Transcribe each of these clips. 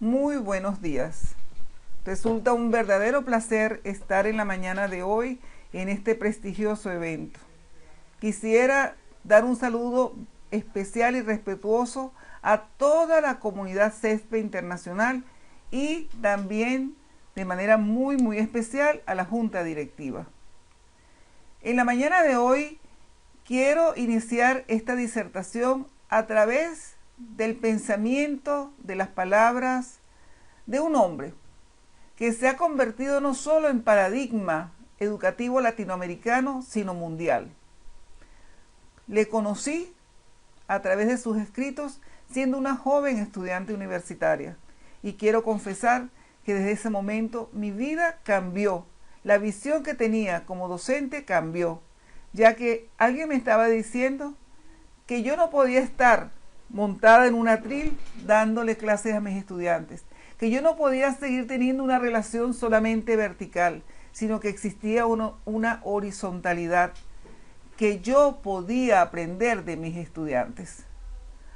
Muy buenos días. Resulta un verdadero placer estar en la mañana de hoy en este prestigioso evento. Quisiera dar un saludo especial y respetuoso a toda la comunidad CESPE internacional y también de manera muy especial a la Junta Directiva. En la mañana de hoy quiero iniciar esta disertación a través del pensamiento, de las palabras de un hombre que se ha convertido no solo en paradigma educativo latinoamericano, sino mundial. Le conocí a través de sus escritos siendo una joven estudiante universitaria y quiero confesar que desde ese momento mi vida cambió, la visión que tenía como docente cambió, ya que alguien me estaba diciendo que yo no podía estar montada en un atril dándole clases a mis estudiantes, que yo no podía seguir teniendo una relación solamente vertical, sino que existía una horizontalidad, que yo podía aprender de mis estudiantes.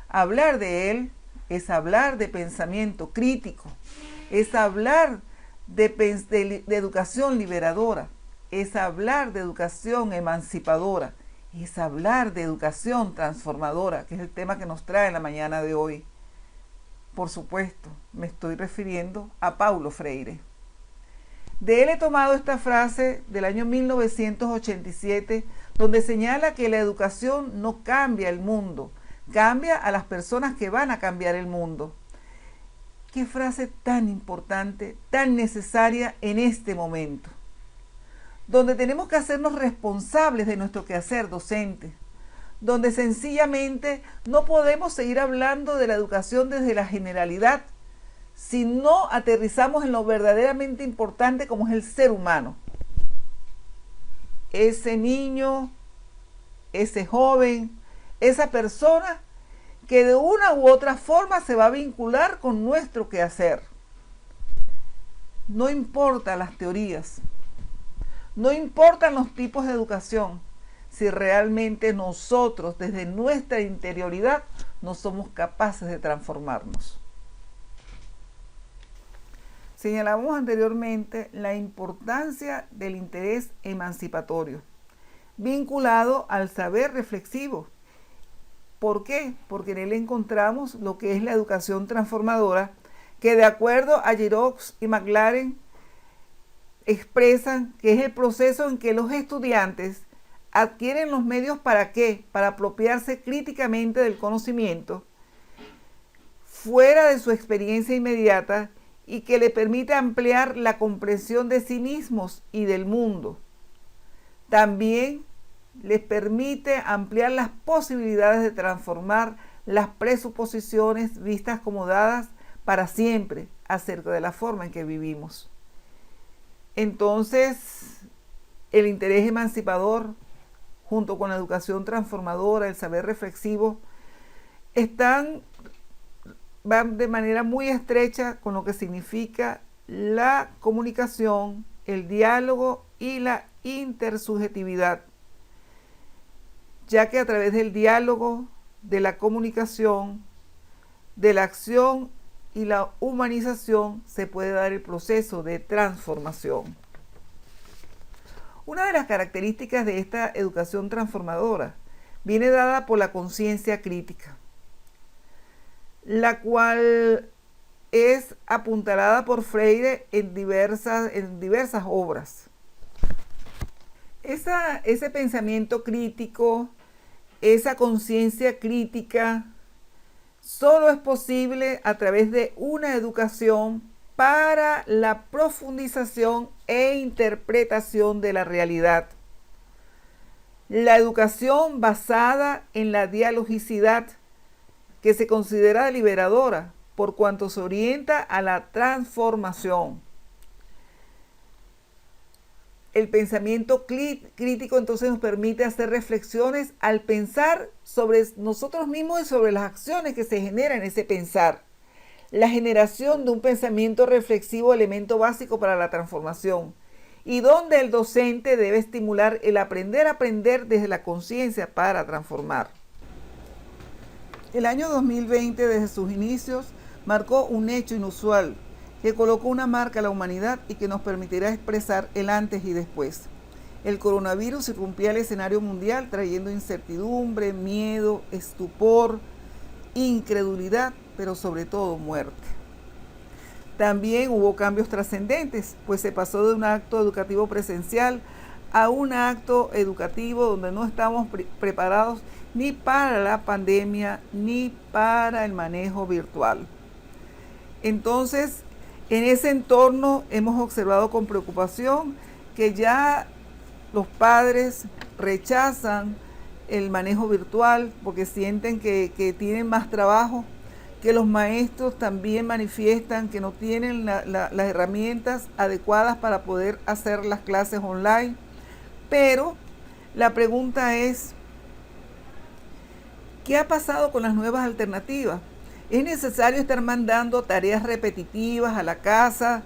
Hablar de él es hablar de pensamiento crítico, es hablar de educación liberadora, es hablar de educación emancipadora, es hablar de educación transformadora, que es el tema que nos trae en la mañana de hoy. Por supuesto, me estoy refiriendo a Paulo Freire. De él he tomado esta frase del año 1987, donde señala que la educación no cambia el mundo, cambia a las personas que van a cambiar el mundo. Qué frase tan importante, tan necesaria en este momento, donde tenemos que hacernos responsables de nuestro quehacer docente, donde sencillamente no podemos seguir hablando de la educación desde la generalidad, si no aterrizamos en lo verdaderamente importante como es el ser humano. Ese niño, ese joven, esa persona que de una u otra forma se va a vincular con nuestro quehacer. No importa las teorías, no importan los tipos de educación, si realmente nosotros desde nuestra interioridad no somos capaces de transformarnos. Señalamos anteriormente la importancia del interés emancipatorio, vinculado al saber reflexivo. ¿Por qué? Porque en él encontramos lo que es la educación transformadora, que de acuerdo a Giroux y McLaren expresan que es el proceso en que los estudiantes adquieren los medios ¿para qué? Para apropiarse críticamente del conocimiento fuera de su experiencia inmediata y que le permite ampliar la comprensión de sí mismos y del mundo. También les permite ampliar las posibilidades de transformar las presuposiciones vistas como dadas para siempre acerca de la forma en que vivimos. Entonces, el interés emancipador, junto con la educación transformadora, el saber reflexivo, van de manera muy estrecha con lo que significa la comunicación, el diálogo y la intersubjetividad, ya que a través del diálogo, de la comunicación, de la acción y la humanización se puede dar el proceso de transformación. Una de las características de esta educación transformadora viene dada por la conciencia crítica, la cual es apuntalada por Freire en diversas obras. Ese pensamiento crítico, esa conciencia crítica, solo es posible a través de una educación para la profundización e interpretación de la realidad. La educación basada en la dialogicidad, que se considera liberadora por cuanto se orienta a la transformación. El pensamiento crítico entonces nos permite hacer reflexiones al pensar sobre nosotros mismos y sobre las acciones que se generan en ese pensar. La generación de un pensamiento reflexivo, elemento básico para la transformación, y donde el docente debe estimular el aprender a aprender desde la conciencia para transformar. El año 2020, desde sus inicios, marcó un hecho inusual que colocó una marca a la humanidad y que nos permitirá expresar el antes y después. El coronavirus irrumpía el escenario mundial trayendo incertidumbre, miedo, estupor, incredulidad, pero sobre todo muerte. También hubo cambios trascendentes, pues se pasó de un acto educativo presencial a un acto educativo donde no estamos preparados ni para la pandemia ni para el manejo virtual. Entonces, en ese entorno hemos observado con preocupación que ya los padres rechazan el manejo virtual porque sienten que tienen más trabajo, que los maestros también manifiestan que no tienen las herramientas adecuadas para poder hacer las clases online. Pero la pregunta es, ¿qué ha pasado con las nuevas alternativas? ¿Es necesario estar mandando tareas repetitivas a la casa?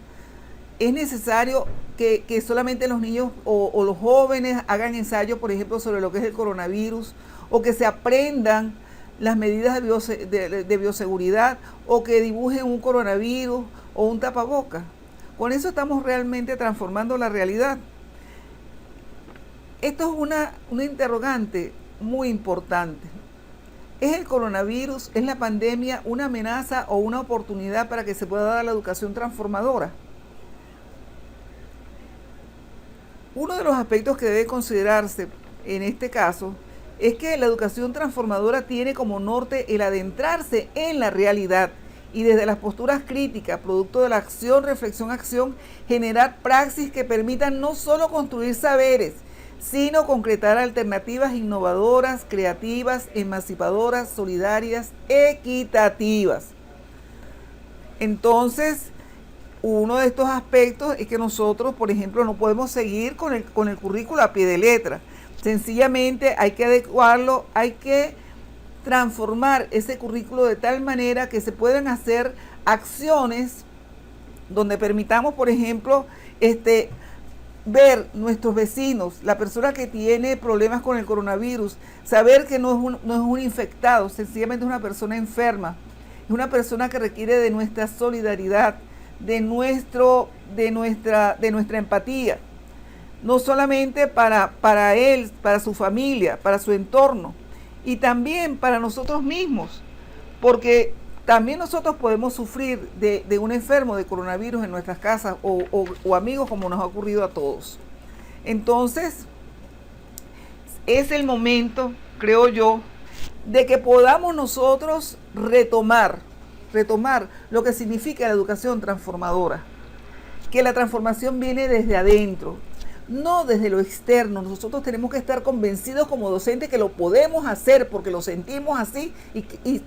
¿Es necesario que solamente los niños o los jóvenes hagan ensayos, por ejemplo, sobre lo que es el coronavirus? ¿O que se aprendan las medidas de bioseguridad? ¿O que dibujen un coronavirus o un tapabocas? Con eso estamos realmente transformando la realidad. Esto es una interrogante muy importante. ¿Es el coronavirus, es la pandemia una amenaza o una oportunidad para que se pueda dar la educación transformadora? Uno de los aspectos que debe considerarse en este caso es que la educación transformadora tiene como norte el adentrarse en la realidad y desde las posturas críticas, producto de la acción, reflexión, acción, generar praxis que permitan no solo construir saberes, sino concretar alternativas innovadoras, creativas, emancipadoras, solidarias, equitativas. Entonces, uno de estos aspectos es que nosotros, por ejemplo, no podemos seguir con el currículo a pie de letra. Sencillamente hay que adecuarlo, hay que transformar ese currículo de tal manera que se puedan hacer acciones donde permitamos, por ejemplo, ver nuestros vecinos, la persona que tiene problemas con el coronavirus, saber que no es un infectado, sencillamente es una persona enferma, es una persona que requiere de nuestra solidaridad, de nuestra empatía, no solamente para él, para su familia, para su entorno, y también para nosotros mismos, porque también nosotros podemos sufrir de un enfermo de coronavirus en nuestras casas o amigos, como nos ha ocurrido a todos. Entonces, es el momento, creo yo, de que podamos nosotros retomar lo que significa la educación transformadora, que la transformación viene desde adentro, no desde lo externo. Nosotros tenemos que estar convencidos como docentes que lo podemos hacer porque lo sentimos así y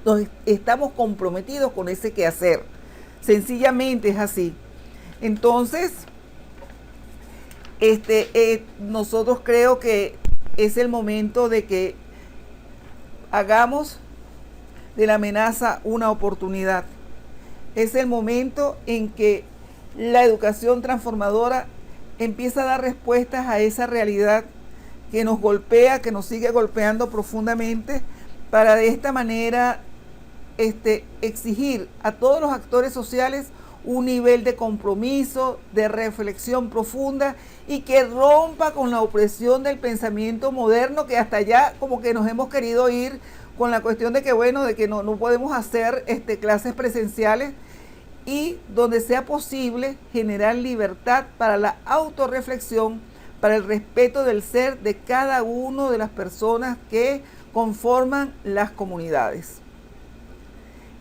estamos comprometidos con ese quehacer. Sencillamente es así. Entonces, nosotros creo que es el momento de que hagamos de la amenaza una oportunidad. Es el momento en que la educación transformadora empieza a dar respuestas a esa realidad que nos golpea, que nos sigue golpeando profundamente, para de esta manera exigir a todos los actores sociales un nivel de compromiso, de reflexión profunda y que rompa con la opresión del pensamiento moderno, que hasta allá como que nos hemos querido ir con la cuestión de que no podemos hacer clases presenciales, y donde sea posible generar libertad para la autorreflexión, para el respeto del ser de cada una de las personas que conforman las comunidades.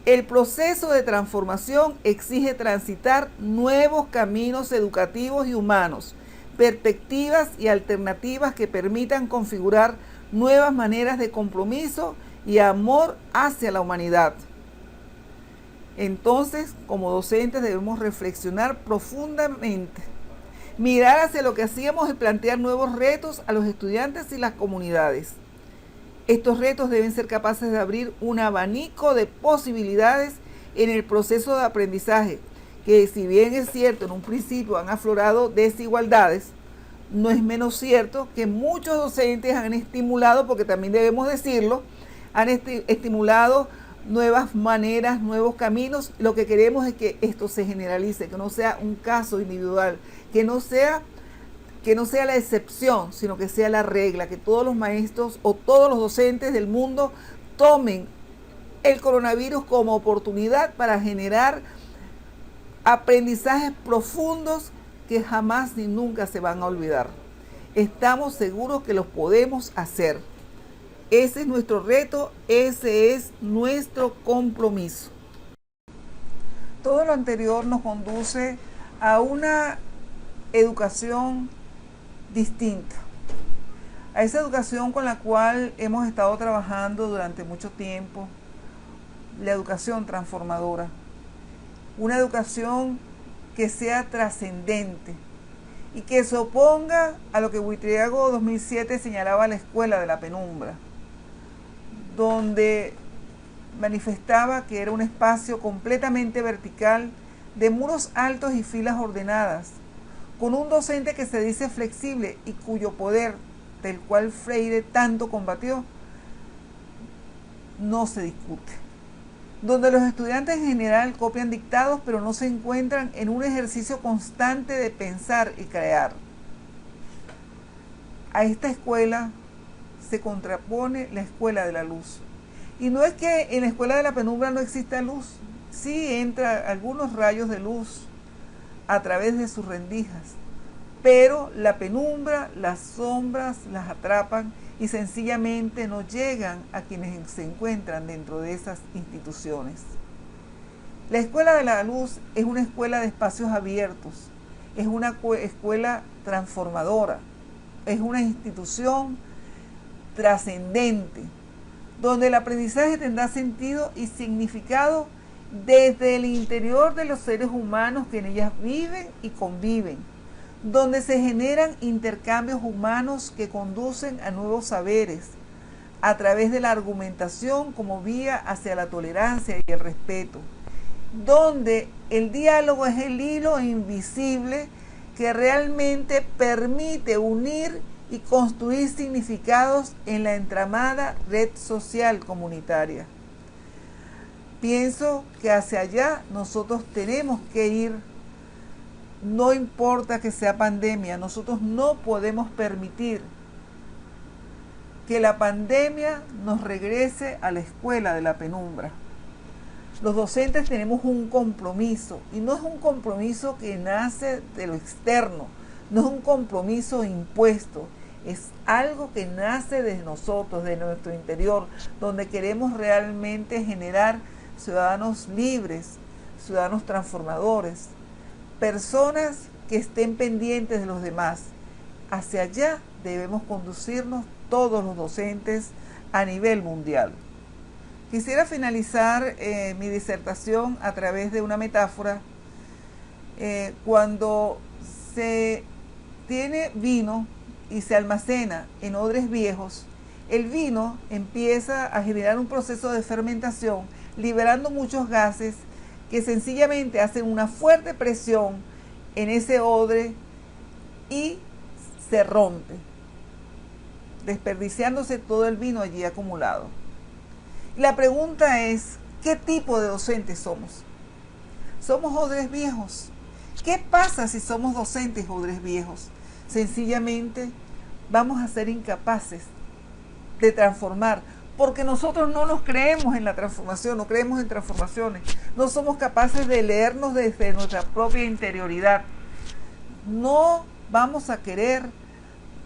El proceso de transformación exige transitar nuevos caminos educativos y humanos, perspectivas y alternativas que permitan configurar nuevas maneras de compromiso y amor hacia la humanidad. Entonces, como docentes debemos reflexionar profundamente, mirar hacia lo que hacíamos y plantear nuevos retos a los estudiantes y las comunidades. Estos retos deben ser capaces de abrir un abanico de posibilidades en el proceso de aprendizaje, que si bien es cierto en un principio han aflorado desigualdades, no es menos cierto que muchos docentes han estimulado, porque también debemos decirlo, han estimulado nuevas maneras, nuevos caminos. Lo que queremos es que esto se generalice, que no sea un caso individual, que no sea la excepción, sino que sea la regla, que todos los maestros o todos los docentes del mundo tomen el coronavirus como oportunidad para generar aprendizajes profundos que jamás ni nunca se van a olvidar. Estamos seguros que los podemos hacer. Ese es nuestro reto, ese es nuestro compromiso. Todo lo anterior nos conduce a una educación distinta, a esa educación con la cual hemos estado trabajando durante mucho tiempo, la educación transformadora, una educación que sea trascendente y que se oponga a lo que Buitriago 2007 señalaba la escuela de la penumbra, donde manifestaba que era un espacio completamente vertical, de muros altos y filas ordenadas, con un docente que se dice flexible y cuyo poder, del cual Freire tanto combatió, no se discute. Donde los estudiantes en general copian dictados, pero no se encuentran en un ejercicio constante de pensar y crear. A esta escuela se contrapone la escuela de la luz. Y no es que en la escuela de la penumbra no exista luz, sí entra algunos rayos de luz a través de sus rendijas, pero la penumbra, las sombras las atrapan y sencillamente no llegan a quienes se encuentran dentro de esas instituciones. La escuela de la luz es una escuela de espacios abiertos, es una escuela transformadora, es una institución trascendente, donde el aprendizaje tendrá sentido y significado desde el interior de los seres humanos que en ellas viven y conviven, donde se generan intercambios humanos que conducen a nuevos saberes, a través de la argumentación como vía hacia la tolerancia y el respeto, donde el diálogo es el hilo invisible que realmente permite unir y construir significados en la entramada red social comunitaria. Pienso que hacia allá nosotros tenemos que ir, no importa que sea pandemia, nosotros no podemos permitir que la pandemia nos regrese a la escuela de la penumbra. Los docentes tenemos un compromiso, y no es un compromiso que nace de lo externo, no es un compromiso impuesto, es algo que nace de nosotros, de nuestro interior, donde queremos realmente generar ciudadanos libres, ciudadanos transformadores, personas que estén pendientes de los demás. Hacia allá debemos conducirnos todos los docentes a nivel mundial. Quisiera finalizar mi disertación a través de una metáfora. Cuando se tiene vino y se almacena en odres viejos, el vino empieza a generar un proceso de fermentación, liberando muchos gases que sencillamente hacen una fuerte presión en ese odre y se rompe, desperdiciándose todo el vino allí acumulado. La pregunta es, ¿qué tipo de docentes somos? ¿Somos odres viejos? ¿Qué pasa si somos docentes odres viejos? Sencillamente vamos a ser incapaces de transformar, porque nosotros no nos creemos en la transformación, no creemos en transformaciones, no somos capaces de leernos desde nuestra propia interioridad. No vamos a querer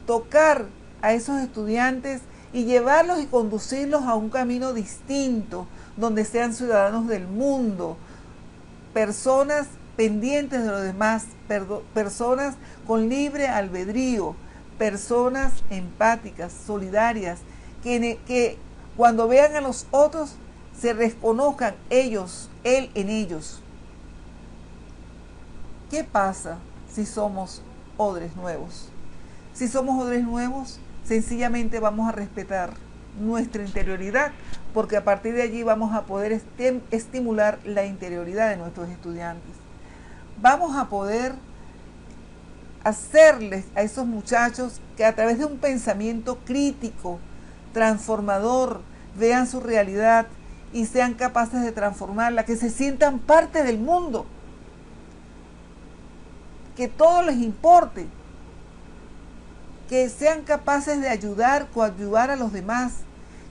tocar a esos estudiantes y llevarlos y conducirlos a un camino distinto, donde sean ciudadanos del mundo, personas pendientes de los demás, personas con libre albedrío, personas empáticas, solidarias, que cuando vean a los otros se reconozcan ellos, él en ellos. ¿Qué pasa si somos odres nuevos? Si somos odres nuevos, sencillamente vamos a respetar nuestra interioridad, porque a partir de allí vamos a poder estimular la interioridad de nuestros estudiantes. Vamos a poder hacerles a esos muchachos que a través de un pensamiento crítico, transformador, vean su realidad y sean capaces de transformarla, que se sientan parte del mundo, que todo les importe, que sean capaces de ayudar, coadyuvar a los demás,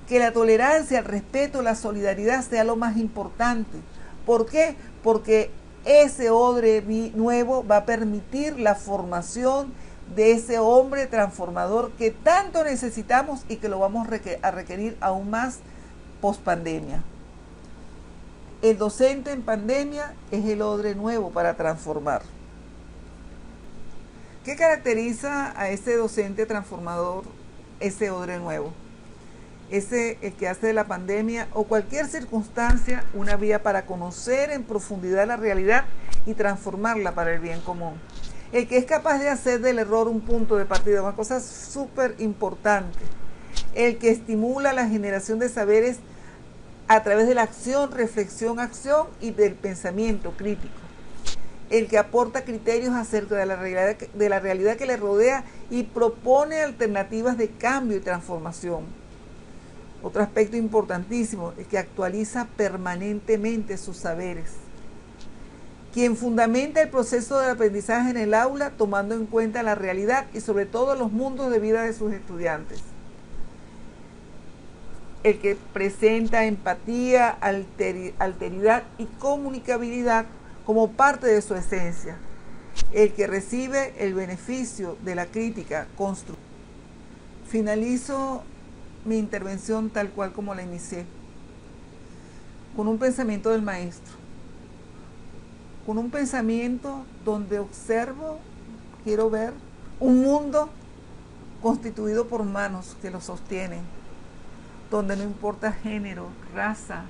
que la tolerancia, el respeto, la solidaridad sea lo más importante. ¿Por qué? Porque ese odre nuevo va a permitir la formación de ese hombre transformador que tanto necesitamos y que lo vamos a requerir aún más post-pandemia. El docente en pandemia es el odre nuevo para transformar. ¿Qué caracteriza a ese docente transformador, ese odre nuevo? Ese el que hace de la pandemia o cualquier circunstancia una vía para conocer en profundidad la realidad y transformarla para el bien común. El que es capaz de hacer del error un punto de partida, una cosa súper importante. El que estimula la generación de saberes a través de la acción, reflexión, acción y del pensamiento crítico. El que aporta criterios acerca de la realidad que le rodea y propone alternativas de cambio y transformación. Otro aspecto importantísimo es que actualiza permanentemente sus saberes. Quien fundamenta el proceso de aprendizaje en el aula tomando en cuenta la realidad y sobre todo los mundos de vida de sus estudiantes. El que presenta empatía, alteridad y comunicabilidad como parte de su esencia. El que recibe el beneficio de la crítica constructiva. Finalizo mi intervención tal cual como la inicié, con un pensamiento del maestro, con un pensamiento donde observo, quiero ver un mundo constituido por manos que lo sostienen, donde no importa género, raza,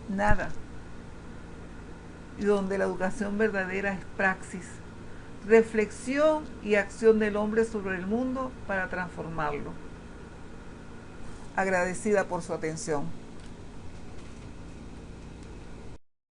nada, y donde la educación verdadera es praxis, reflexión y acción del hombre sobre el mundo para transformarlo. Agradecida por su atención.